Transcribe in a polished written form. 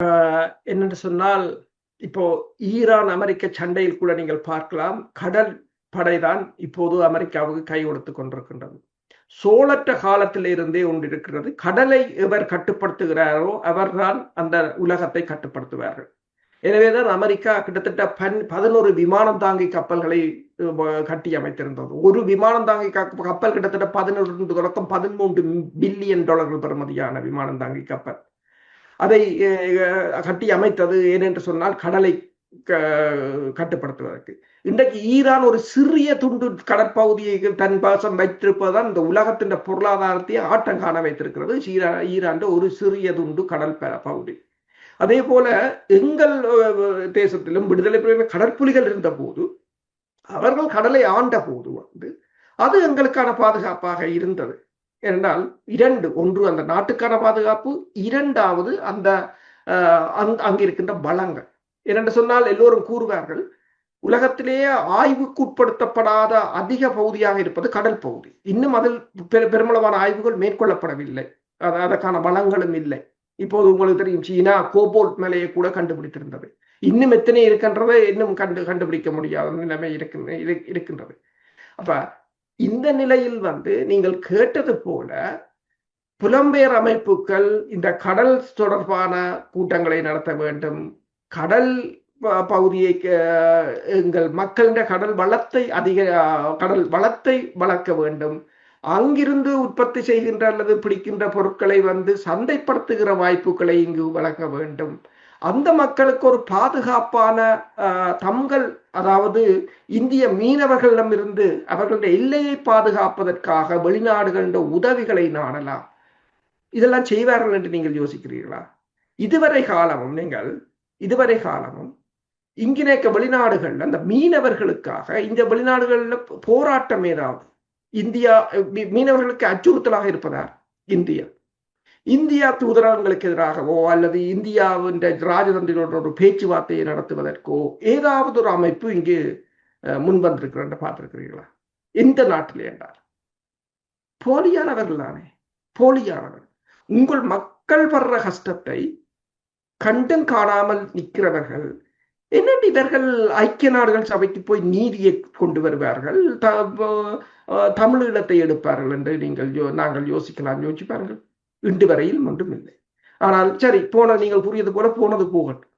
என்னென்று சொன்னால், இப்போ ஈரான், அமெரிக்க சண்டையில் கூட நீங்கள் பார்க்கலாம். கடல் படைதான் இப்போது அமெரிக்காவுக்கு கை கொடுத்துக் கொண்டிருக்கின்றது. சோழற்ற காலத்தில் இருந்தே ஒன்று இருக்கிறது. கடலை எவர் கட்டுப்படுத்துகிறாரோ அவர்தான் அந்த உலகத்தை கட்டுப்படுத்துவார்கள். எனவேதான் அமெரிக்கா கிட்டத்தட்ட 11 விமானம் தாங்கி கப்பல்களை கட்டி அமைத்திருந்தது. ஒரு விமானம் தாங்கி கப்பல் கிட்டத்தட்ட 11 தொடக்கம் 13 பில்லியன் டாலர்கள் பெறுமதியான விமானம் தாங்கி கப்பல். அதை கட்டி அமைத்தது ஏனென்று சொன்னால் கடலை கட்டுப்படுத்துவதற்கு. இன்றைக்கு ஈரான் ஒரு சிறிய துண்டு கடற்பகுதியை தன் பாசம் வைத்திருப்பதுதான் இந்த உலகத்தின் பொருளாதாரத்தை ஆட்டம் காண வைத்திருக்கிறது. ஈரான் ஒரு சிறிய துண்டு கடல் பகுதி. அதே போல எங்கள் தேசத்திலும் விடுதலை புலிகள் கடற்புலிகள் இருந்த போது அவர்கள் கடலை ஆண்ட போது அது எங்களுக்கான பாதுகாப்பாக இருந்தது. என்றால் ஒன்று அந்த நாட்டுக்கான பாதுகாப்பு, இரண்டாவது அந்த அங்கிருக்கின்ற வளங்கள். ஏனென்று சொன்னால் எல்லோரும் கூறுவார்கள், உலகத்திலேயே ஆய்வுக்குட்படுத்தப்படாத அதிக பகுதியாக இருப்பது கடல் பகுதி. இன்னும் அதில் பெருமளவான ஆய்வுகள் மேற்கொள்ளப்படவில்லை. அதற்கான வளங்களும் இல்லை. இப்போது உங்களுக்கு தெரியும், சீனா கோபோல்ட் மலையை கூட கண்டுபிடித்திருந்தது. இன்னும் எத்தனை இருக்கின்றதை இன்னும் கண்டுபிடிக்க முடியாத நிலைமை இருக்கின்றது. அப்ப இந்த நிலையில் நீங்கள் கேட்டது போல புலம்பெயர் அமைப்புகள் இந்த கடல் தொடர்பான கூட்டங்களை நடத்த வேண்டும். கடல் பகுதியை எங்கள் மக்களின் கடல் வளத்தை வளர்க்க வேண்டும். அங்கிருந்து உற்பத்தி செய்கின்ற அல்லது பிடிக்கின்ற பொருட்களை சந்தைப்படுத்துகிற வாய்ப்புகளை இங்கு வழங்க வேண்டும். அந்த மக்களுக்கு ஒரு பாதுகாப்பான தங்கள், அதாவது இந்திய மீனவர்களிடமிருந்து அவர்களுடைய எல்லையை பாதுகாப்பதற்காக வெளிநாடுகளின் உதவிகளை நாடலாம். இதெல்லாம் செய்வார்கள் என்று நீங்கள் யோசிக்கிறீர்களா? இதுவரை காலமும் இங்கினேக்க வெளிநாடுகள் அந்த மீனவர்களுக்காக இந்த வெளிநாடுகளில் போராட்டம் ஏதாவது இந்தியா மீனவர்களுக்கு அச்சுறுத்தலாக இருப்பதா? இந்தியா தூதரகங்களுக்கு எதிராகவோ அல்லது இந்தியாவின் ராஜதந்திரோட ஒரு பேச்சுவார்த்தையை நடத்துவதற்கோ ஏதாவது ஒரு அமைப்பு இங்கு முன்வந்திருக்கிற பார்த்திருக்கிறீர்களா? எந்த நாட்டிலே என்றார் போலியானவர்கள் தானே, போலியானவர்கள். உங்கள் மக்கள் படுற கஷ்டத்தை கண்டும் காணாமல் நிற்கிறவர்கள் என்னென்று இவர்கள் ஐக்கிய நாடுகள் சபைக்கு போய் நீதியை கொண்டு வருவார்கள், தமிழீழத்தை எடுப்பார்கள் என்று நாங்கள் யோசிக்கலாம். யோசிப்பார்கள். இன்று வரையில் ஒன்றும் இல்லை. ஆனால் சரி, நீங்கள் கூறியது போல போனது போகட்டும்.